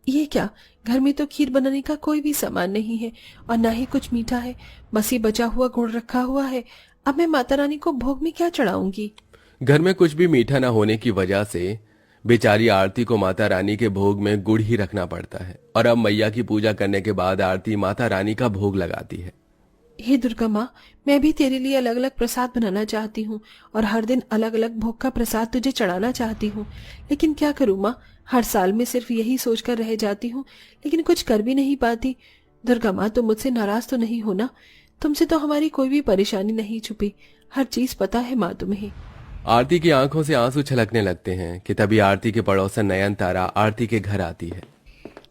ये क्या, घर में तो खीर बनाने का कोई भी सामान नहीं है और ना ही कुछ मीठा है, बस ये बचा हुआ गुड़ रखा हुआ है। अब मैं माता रानी को भोग में क्या चढ़ाऊंगी? घर में कुछ भी मीठा न होने की वजह से बेचारी आरती को माता रानी के भोग में गुड़ ही रखना पड़ता है और अब मैया की पूजा करने के बाद आरती माता रानी का भोग लगाती है। हे दुर्गा माँ, मैं भी तेरे लिए अलग अलग प्रसाद बनाना चाहती हूँ और हर दिन अलग अलग भोग का प्रसाद तुझे चढ़ाना चाहती हूँ, लेकिन क्या करूँ माँ, हर साल में सिर्फ यही सोचकर रह जाती हूँ, लेकिन कुछ कर भी नहीं पाती। दुर्गा माँ, तुम मुझसे नाराज तो नहीं हो ना? तुमसे तो हमारी कोई भी परेशानी नहीं छुपी, हर चीज पता है माँ तुम्हें। आरती की आंखों से आंसू छलकने लगते हैं कि तभी आरती के पड़ोसन नयनतारा आरती के घर आती है।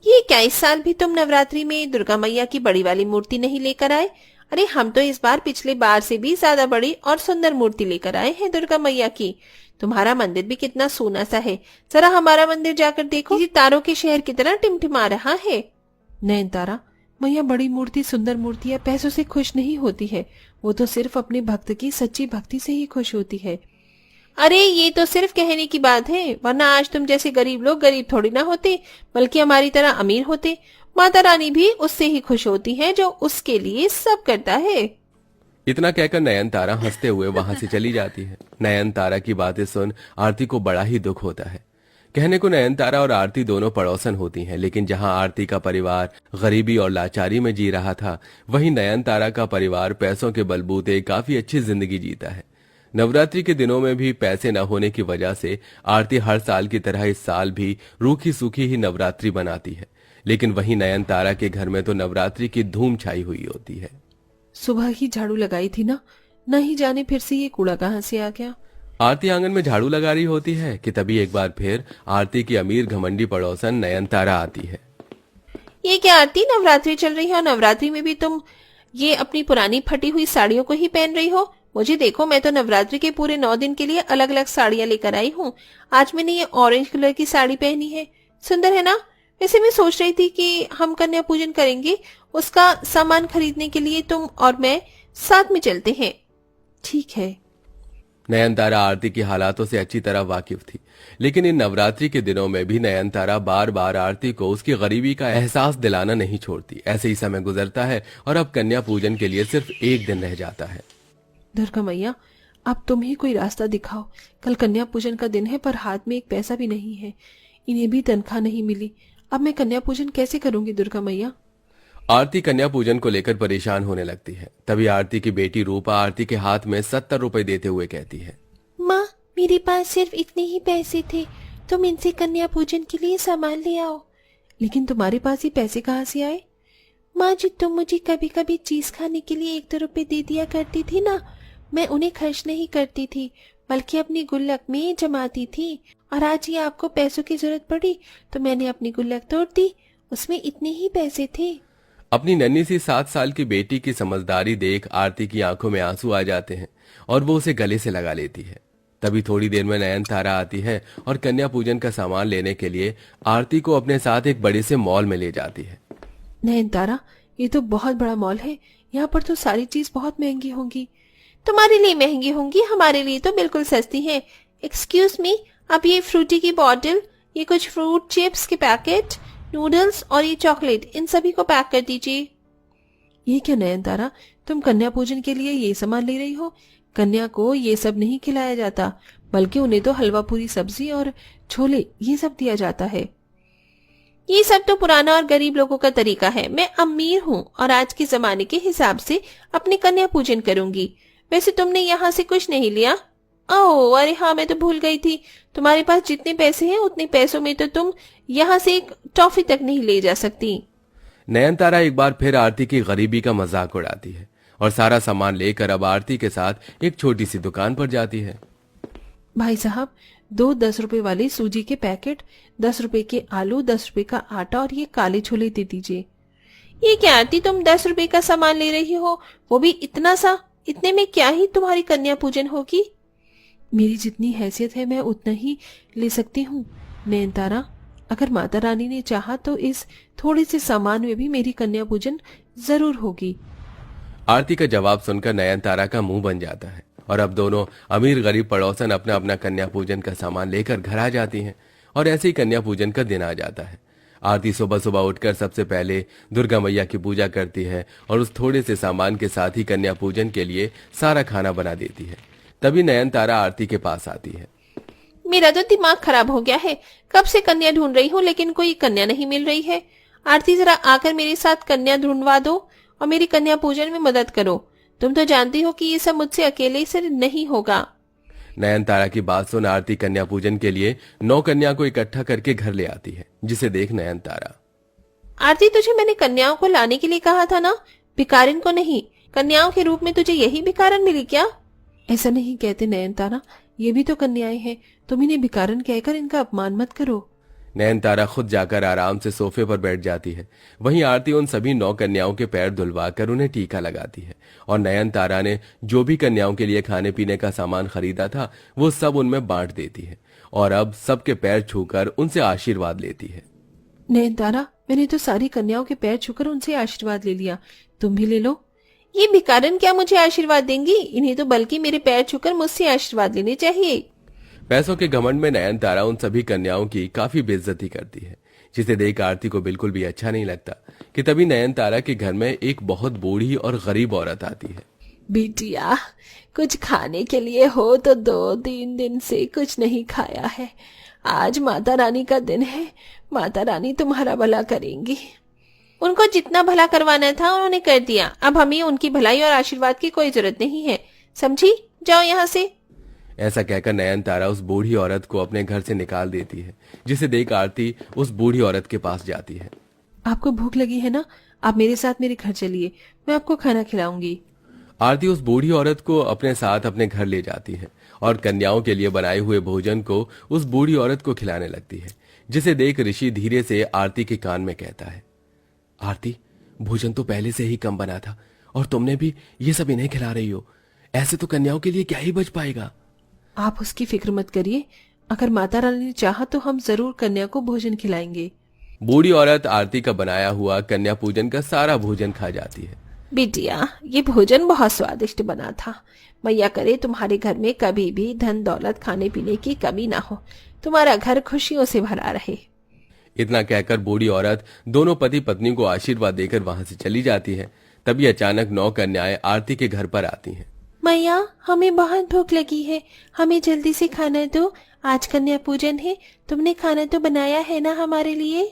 ये क्या, इस साल भी तुम नवरात्रि में दुर्गा मैया की बड़ी वाली मूर्ति नहीं लेकर आए? अरे हम तो इस बार पिछले बार से भी ज्यादा बड़ी और सुंदर मूर्ति लेकर आए हैं दुर्गा मैया की। तुम्हारा मंदिर भी कितना सोना सा है, जरा हमारा मंदिर जाकर देखो, तारों के शहर की तरह टिमटिमा रहा है। नयनतारा, मैया बड़ी मूर्ति, सुंदर मूर्ति या पैसों से खुश नहीं होती है, वो तो सिर्फ अपने भक्त की सच्ची भक्ति से ही खुश होती है। अरे ये तो सिर्फ कहने की बात है, वरना आज तुम जैसे गरीब लोग गरीब थोड़ी ना होते, बल्कि हमारी तरह अमीर होते। माता रानी भी उससे ही खुश होती है जो उसके लिए सब करता है। इतना कहकर नयनतारा हंसते हुए वहां से चली जाती है। नयनतारा की बातें सुन आरती को बड़ा ही दुख होता है। कहने को नयनतारा और आरती दोनों पड़ोसन होती हैं, लेकिन जहां आरती का परिवार गरीबी और लाचारी में जी रहा था, वहीं नयनतारा का परिवार पैसों के बलबूते काफी अच्छी जिंदगी जीता है। नवरात्रि के दिनों में भी पैसे न होने की वजह से आरती हर साल की तरह इस साल भी रूखी सूखी ही नवरात्रि बनाती है, लेकिन वहीं नयनतारा के घर में तो नवरात्रि की धूम छाई हुई होती है। सुबह ही झाड़ू लगाई थी ना, नहीं जाने फिर से ये कूड़ा कहाँ से आ गया। आरती आंगन में झाड़ू लगा रही होती है कि तभी एक बार फिर आरती की अमीर घमंडी पड़ोसन नयनतारा आती है। ये क्या आरती, नवरात्रि चल रही है और नवरात्रि में भी तुम ये अपनी पुरानी फटी हुई साड़ियों को ही पहन रही हो? मुझे देखो, मैं तो नवरात्रि के पूरे 9 दिन के लिए अलग अलग साड़ियां लेकर आई हूँ। आज मैंने ये ऑरेंज कलर की साड़ी पहनी है, सुंदर है ना? वैसे मैं सोच रही थी कि हम कन्या पूजन करेंगे, उसका सामान खरीदने के लिए तुम और मैं साथ में चलते हैं। ठीक है। नयनतारा आरती की हालातों से अच्छी तरह वाकिफ थी, लेकिन इन नवरात्रि के दिनों में भी नयनतारा बार बार आरती को उसकी गरीबी का एहसास दिलाना नहीं छोड़ती। ऐसे ही समय गुजरता है और अब कन्या पूजन के लिए सिर्फ एक दिन रह जाता है। दुर्गा मैया, अब तुम ही कोई रास्ता दिखाओ। कल कन्या पूजन का दिन है, पर हाथ में एक पैसा भी नहीं है, इन्हें भी तनख्वाह नहीं मिली। अब मैं कन्या पूजन कैसे करूंगी दुर्गा मैया? आरती कन्या पूजन को लेकर परेशान होने लगती है। तभी आरती की बेटी रूपा आरती के हाथ में 70 रुपए देते हुए कहती है, माँ, मेरे पास सिर्फ इतने ही पैसे थे, तुम इनसे कन्या पूजन के लिए सामान ले आओ। लेकिन तुम्हारे पास ये पैसे कहाँ से आए? माँ जी, तुम मुझे कभी कभी चीज खाने के लिए 1-2 रुपए दे दिया करती थी ना, मैं उन्हें खर्च नहीं करती थी, बल्कि अपनी गुल्लक में जमाती थी। और आज ये आपको पैसों की जरूरत पड़ी तो मैंने अपनी गुल्लक तोड़ दी, उसमें इतने ही पैसे थे। अपनी नन्ही सी 7 साल की बेटी की समझदारी देख आरती की आंखों में आंसू आ जाते हैं और वो उसे गले से लगा लेती है। तभी थोड़ी देर में नयनतारा आती है और कन्या पूजन का सामान लेने के लिए आरती को अपने साथ एक बड़े से मॉल में ले जाती है। नयनतारा, ये तो बहुत बड़ा मॉल है, यहाँ पर तो सारी चीज बहुत महंगी होंगी। तुम्हारे लिए महंगी होंगी, हमारे लिए तो बिल्कुल सस्ती है। एक्सक्यूज मी, अब ये फ्रूटी की बॉटल, ये कुछ फ्रूट चिप्स के पैकेट, नूडल्स और ये चॉकलेट, इन सभी को पैक कर दीजिए। ये क्या नयनतारा, तुम कन्या पूजन के लिए ये सामान ले रही हो? कन्या को ये सब नहीं खिलाया जाता, बल्कि उन्हें तो हलवा पूरी सब्जी और छोले ये सब दिया जाता है। ये सब तो पुराना और गरीब लोगों का तरीका है। मैं अमीर हूँ और आज के जमाने के हिसाब से अपनी कन्या पूजन करूंगी। वैसे तुमने यहाँ से कुछ नहीं लिया? ओह अरे हाँ, मैं तो भूल गई थी, तुम्हारे पास जितने पैसे हैं उतने पैसों में तो तुम यहाँ से एक टॉफी तक नहीं ले जा सकती। नयनतारा एक बार फिर आरती की गरीबी का मजाक उड़ाती है और सारा सामान लेकर अब आरती के साथ एक छोटी सी दुकान पर जाती है। भाई साहब, 2 10 रुपए वाले सूजी के पैकेट, 10 रुपए के आलू, 10 रुपए का आटा और ये काले छोले दे दीजिए। ये क्या आरती, तुम 10 रुपए का सामान ले रही हो, वो भी इतना सा? इतने में क्या ही तुम्हारी कन्या पूजन होगी? मेरी जितनी हैसियत है मैं उतना ही ले सकती हूँ नयनतारा। अगर माता रानी ने चाहा तो इस थोड़े से सामान में भी मेरी कन्या पूजन जरूर होगी। आरती का जवाब सुनकर नयनतारा का मुंह बन जाता है और अब दोनों अमीर गरीब पड़ोसन अपना अपना कन्या पूजन का सामान लेकर घर आ जाती हैं और ऐसे ही कन्या पूजन का दिन आ जाता है। आरती सुबह सुबह उठकर सबसे पहले दुर्गा मैया की पूजा करती है और उस थोड़े से सामान के साथ ही कन्या पूजन के लिए सारा खाना बना देती है। तभी नयनतारा आरती के पास आती है। मेरा तो दिमाग खराब हो गया है। कब से कन्या ढूंढ रही हूँ लेकिन कोई कन्या नहीं मिल रही है। आरती, जरा आकर मेरे साथ कन्या ढूंढवा दो और मेरी कन्या पूजन में मदद करो। तुम तो जानती हो कि ये सब मुझसे अकेले से नहीं होगा। नयनतारा की बात सुन आरती कन्या पूजन के लिए 9 कन्या को इकट्ठा करके घर ले आती है, जिसे देख नयनतारा। आरती, तुझे मैंने कन्याओं को लाने के लिए कहा था ना, भिखारिन को नहीं। कन्याओं के रूप में तुझे यही भिखारन मिली क्या? ऐसा नहीं कहते नयनतारा, ये भी तो कन्याएं हैं। तुम इन्हें भिखारन कहकर इनका अपमान मत करो। नयनतारा खुद जाकर आराम से सोफे पर बैठ जाती है। वहीं आरती उन सभी 9 कन्याओं के पैर धुलवाकर उन्हें टीका लगाती है और नयनतारा ने जो भी कन्याओं के लिए खाने पीने का सामान खरीदा था वो सब उनमें बांट देती है और अब सबके पैर छूकर उनसे आशीर्वाद लेती है। नयनतारा, मैंने तो सारी कन्याओं के पैर छूकर उनसे आशीर्वाद ले लिया, तुम भी ले लो। ये भिखारन क्या मुझे आशीर्वाद देंगी? इन्हें तो बल्कि मेरे पैर छूकर मुझसे आशीर्वाद लेने चाहिए। पैसों के घमंड में नयनतारा उन सभी कन्याओं की काफी बेइज्जती करती है, जिसे देख आरती को बिल्कुल भी अच्छा नहीं लगता कि तभी नयनतारा के घर में एक बहुत बूढ़ी और गरीब औरत आती है। बिटिया, कुछ खाने के लिए हो तो 2-3 दिन से कुछ नहीं खाया है। आज माता रानी का दिन है, माता रानी तुम्हारा भला करेंगी। उनको जितना भला करवाना था उन्होंने कर दिया। अब हमें उनकी भलाई और आशीर्वाद की कोई जरूरत नहीं है, समझी? जाओ यहाँ से। ऐसा कहकर नयनतारा उस बूढ़ी औरत को अपने घर से निकाल देती है, जिसे देख आरती उस बूढ़ी औरत के पास जाती है। आपको भूख लगी है ना, आप मेरे साथ मेरे घर चलिए, मैं आपको खाना खिलाऊंगी। आरती उस बूढ़ी औरत को अपने साथ अपने घर ले जाती है और कन्याओं के लिए बनाए हुए भोजन को उस बूढ़ी औरत को खिलाने लगती है, जिसे देख ऋषि धीरे से आरती के कान में कहता है, आरती, भोजन तो पहले से ही कम बना था और तुमने भी ये सब इन्हें खिला रही हो। ऐसे तो कन्याओं के लिए क्या ही बच पाएगा। आप उसकी फिक्र मत करिए, अगर माता रानी ने चाहा तो हम जरूर कन्या को भोजन खिलाएंगे। बूढ़ी औरत आरती का बनाया हुआ कन्या पूजन का सारा भोजन खा जाती है। बिटिया, ये भोजन बहुत स्वादिष्ट बना था। मैया करे तुम्हारे घर में कभी भी धन दौलत खाने पीने की कमी ना हो, तुम्हारा घर खुशियों से भरा रहे। इतना कहकर बूढ़ी औरत दोनों पति पत्नी को आशीर्वाद देकर वहां से चली जाती है। तभी अचानक 9 कन्याएं आरती के घर पर आती हैं। मैया, हमें बहुत भूख लगी है, हमें जल्दी से खाना दो। आज कन्या पूजन है, तुमने खाना तो बनाया है ना हमारे लिए?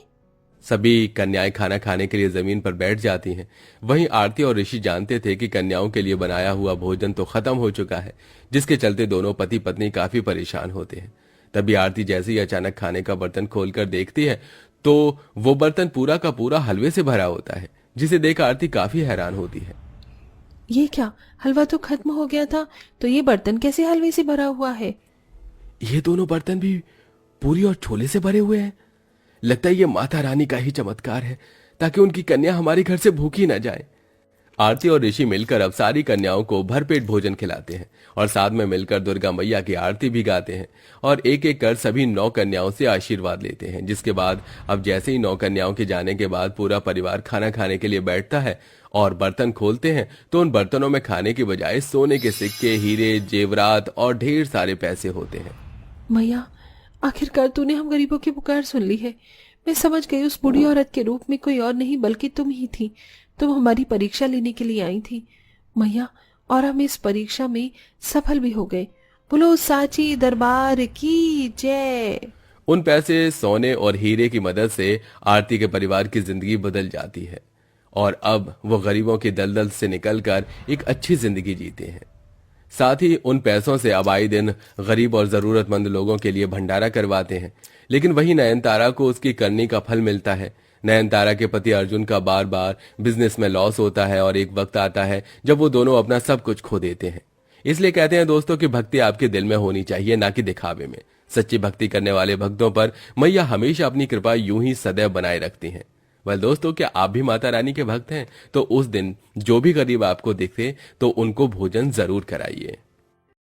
सभी कन्याएं खाना खाने के लिए जमीन पर बैठ जाती हैं। वहीं आरती और ऋषि जानते थे कि कन्याओं के लिए बनाया हुआ भोजन तो खत्म हो चुका है, जिसके चलते दोनों पति पत्नी काफी परेशान होते हैं। तभी आरती जैसे ही अचानक खाने का बर्तन खोलकर देखती है तो वो बर्तन पूरा का पूरा हलवे से भरा होता है, जिसे देख आरती काफी हैरान होती है। ये क्या, हलवा तो खत्म हो गया था, तो ये बर्तन कैसे हलवे से भरा हुआ है? ये दोनों बर्तन भी पूरी और छोले से भरे हुए हैं। लगता है ये माता रानी का ही चमत्कार है, ताकि उनकी कन्या हमारे घर से भूखी न जाए। आरती और ऋषि मिलकर अब सारी कन्याओं को भरपेट भोजन खिलाते हैं और साथ में मिलकर दुर्गा मैया की आरती भी गाते हैं और एक एक कर सभी 9 कन्याओं से आशीर्वाद लेते हैं। जिसके बाद अब जैसे ही 9 कन्याओं के जाने के बाद पूरा परिवार खाना खाने के लिए बैठता है और बर्तन खोलते हैं तो उन बर्तनों में खाने की बजाय सोने के सिक्के, हीरे, जेवरात और ढेर सारे पैसे होते हैं। मैया, आखिरकार तूने हम गरीबों की पुकार सुन ली है। मैं समझ गई उस बूढ़ी औरत के रूप में कोई और नहीं बल्कि तुम ही थी। तुम हमारी परीक्षा लेने के लिए आई थी मैया, और हम इस परीक्षा में सफल भी हो गए। बोलो साची दरबार की जय। उन पैसे, सोने और हीरे की मदद से आरती के परिवार की जिंदगी बदल जाती है और अब वो गरीबों की दलदल से निकलकर एक अच्छी जिंदगी जीते हैं। साथ ही उन पैसों से अब आए दिन गरीब और जरूरतमंद लोगों के लिए भंडारा करवाते हैं। लेकिन वही नयनतारा को उसकी करनी का फल मिलता है। नयनतारा के पति अर्जुन का बार बार बिजनेस में लॉस होता है और एक वक्त आता है जब वो दोनों अपना सब कुछ खो देते हैं। इसलिए कहते हैं दोस्तों कि भक्ति आपके दिल में होनी चाहिए, ना कि दिखावे में। सच्ची भक्ति करने वाले भक्तों पर मैया हमेशा अपनी कृपा यूं ही सदैव बनाए रखती हैं। वह दोस्तों, क्या आप भी माता रानी के भक्त हैं? तो उस दिन जो भी गरीब आपको दिखे तो उनको भोजन जरूर कराइए।